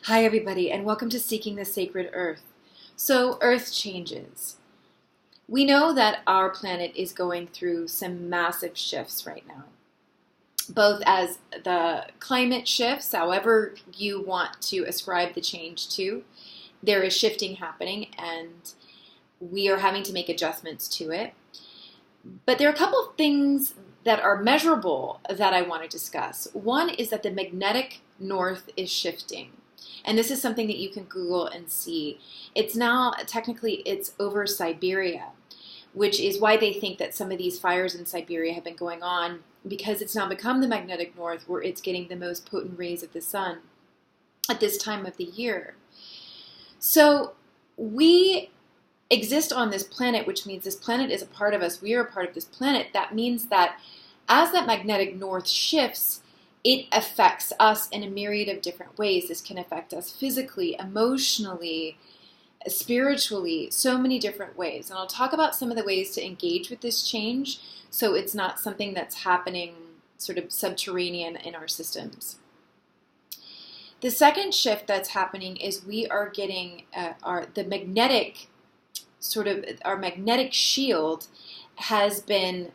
Hi everybody, and welcome to Seeking the Sacred Earth. So Earth changes. We know that our planet is going through some massive shifts right now, both as the climate shifts, however you want to ascribe the change to. There is shifting happening and we are having to make adjustments to it. But there are a couple of things that are measurable that I want to discuss. One is that the magnetic north is shifting. And this is something that you can Google and see. It's now, technically, it's over Siberia, which is why they think that some of these fires in Siberia have been going on, because it's now become the magnetic north where it's getting the most potent rays of the sun at this time of the year. So we exist on this planet, which means this planet is a part of us. We are a part of this planet. That means that as that magnetic north shifts, it affects us in a myriad of different ways. This can affect us physically, emotionally, spiritually, so many different ways. And I'll talk about some of the ways to engage with this change so it's not something that's happening sort of subterranean in our systems. The second shift that's happening is we are getting our magnetic shield has been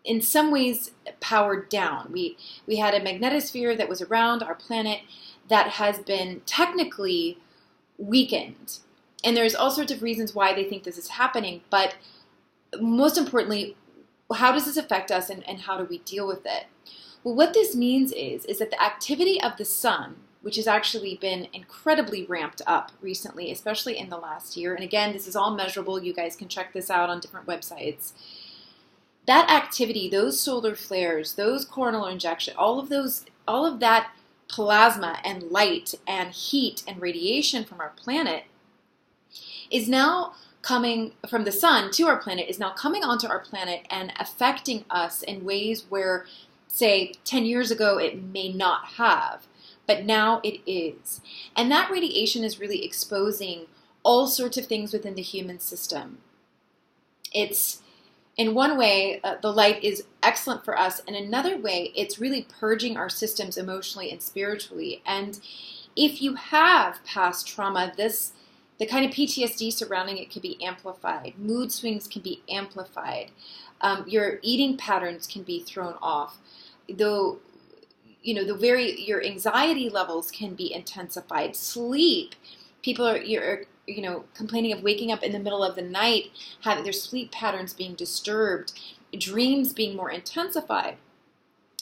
in some ways powered down. We had a magnetosphere that was around our planet that has been technically weakened. And there's all sorts of reasons why they think this is happening, but most importantly, how does this affect us and how do we deal with it? Well, what this means is that the activity of the sun, which has actually been incredibly ramped up recently, especially in the last year, and again, this is all measurable, you guys can check this out on different websites. That activity, those solar flares, those coronal injection, all of that plasma and light and heat and radiation from our planet is now coming from the sun to our planet, is now coming onto our planet and affecting us in ways where, say, 10 years ago it may not have, but now it is. And that radiation is really exposing all sorts of things within the human system. In one way, the light is excellent for us. In another way, it's really purging our systems emotionally and spiritually. And if you have past trauma, the kind of PTSD surrounding it can be amplified. Mood swings can be amplified. Your eating patterns can be thrown off. Your anxiety levels can be intensified. Sleep, you're complaining of waking up in the middle of the night, having their sleep patterns being disturbed, dreams being more intensified.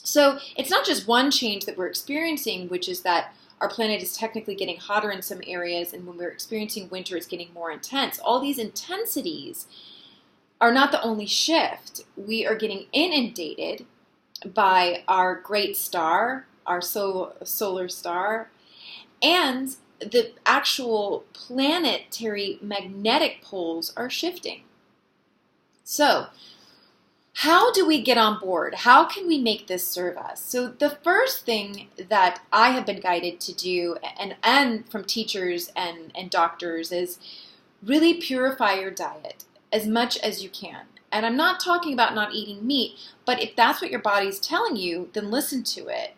So it's not just one change that we're experiencing, which is that our planet is technically getting hotter in some areas, and when we're experiencing winter, it's getting more intense. All these intensities are not the only shift. We are getting inundated by our great star, our solar star, and the actual planetary magnetic poles are shifting. So, how do we get on board? How can we make this serve us? So the first thing that I have been guided to do, and from teachers and doctors, is really purify your diet as much as you can. And I'm not talking about not eating meat, but if that's what your body's telling you, then listen to it.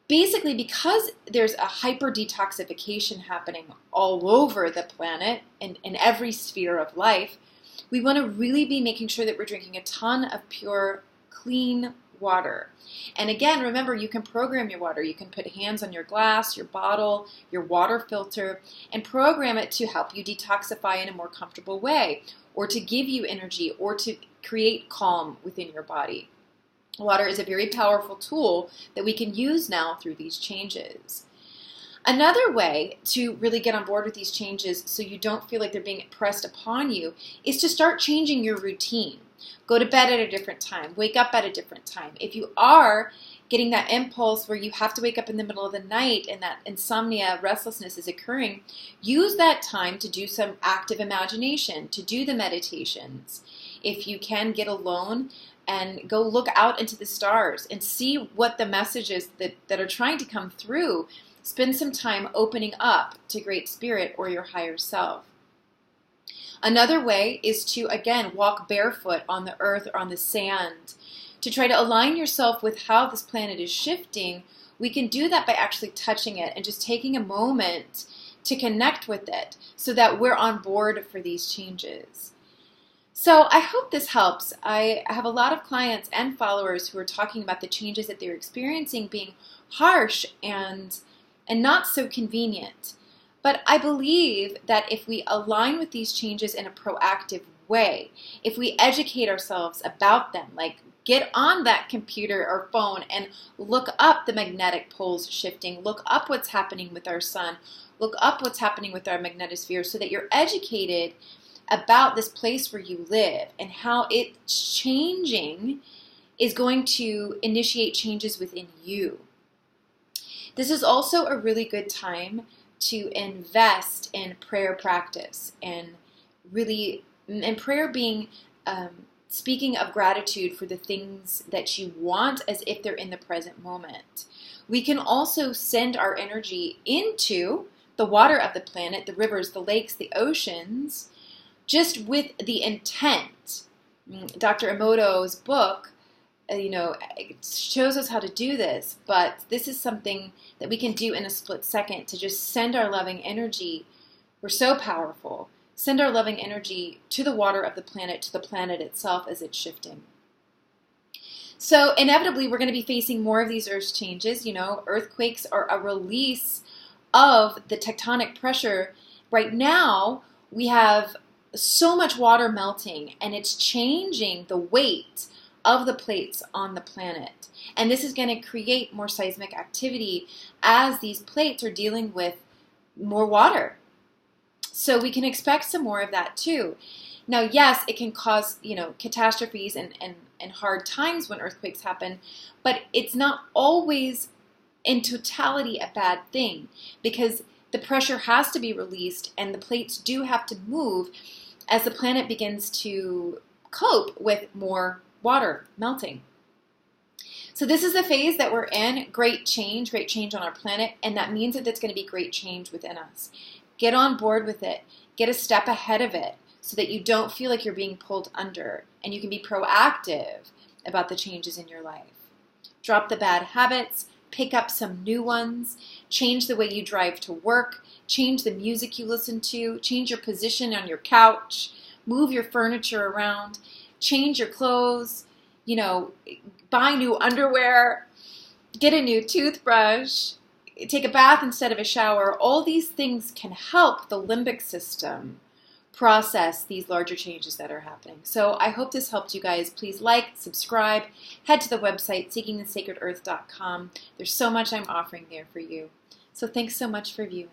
Basically, because there's a hyper detoxification happening all over the planet and in every sphere of life, we want to really be making sure that we're drinking a ton of pure, clean water. And again, remember, you can program your water. You can put hands on your glass, your bottle, your water filter, and program it to help you detoxify in a more comfortable way, or to give you energy, or to create calm within your body. Water is a very powerful tool that we can use now through these changes. Another way to really get on board with these changes so you don't feel like they're being pressed upon you is to start changing your routine. Go to bed at a different time. Wake up at a different time. If you are getting that impulse where you have to wake up in the middle of the night and that insomnia, restlessness is occurring, use that time to do some active imagination, to do the meditations. If you can, get alone and go look out into the stars and see what the messages that are trying to come through. Spend some time opening up to Great Spirit or your higher self. Another way is to, again, walk barefoot on the earth or on the sand to try to align yourself with how this planet is shifting We can do that by actually touching it and just taking a moment to connect with it so that we're on board for these changes. So I hope this helps. I have a lot of clients and followers who are talking about the changes that they're experiencing being harsh and not so convenient. But I believe that if we align with these changes in a proactive way, if we educate ourselves about them, like get on that computer or phone and look up the magnetic poles shifting, look up what's happening with our sun, look up what's happening with our magnetosphere so that you're educated about this place where you live and how it's changing is going to initiate changes within you. This is also a really good time to invest in prayer practice and prayer being speaking of gratitude for the things that you want as if they're in the present moment. We can also send our energy into the water of the planet, the rivers, the lakes, the oceans, just with the intent. Dr. Emoto's book, it shows us how to do this, but this is something that we can do in a split second to just send our loving energy. We're so powerful. Send our loving energy to the water of the planet, to the planet itself as it's shifting. So inevitably, we're going to be facing more of these earth changes. Earthquakes are a release of the tectonic pressure. Right now, we have so much water melting, and it's changing the weight of the plates on the planet. And this is going to create more seismic activity as these plates are dealing with more water. So we can expect some more of that too. Now, yes, it can cause, catastrophes and hard times when earthquakes happen, but it's not always in totality a bad thing, because the pressure has to be released and the plates do have to move as the planet begins to cope with more water melting. So this is the phase that we're in, great change on our planet, and that means that there's going to be great change within us. Get on board with it. Get a step ahead of it so that you don't feel like you're being pulled under, and you can be proactive about the changes in your life. Drop the bad habits, pick up some new ones, change the way you drive to work, change the music you listen to, change your position on your couch, move your furniture around, change your clothes, buy new underwear, get a new toothbrush, take a bath instead of a shower. All these things can help the limbic system process these larger changes that are happening. So I hope this helped you guys. Please like, subscribe, head to the website, SeekingTheSacredEarth.com. There's so much I'm offering there for you. So thanks so much for viewing.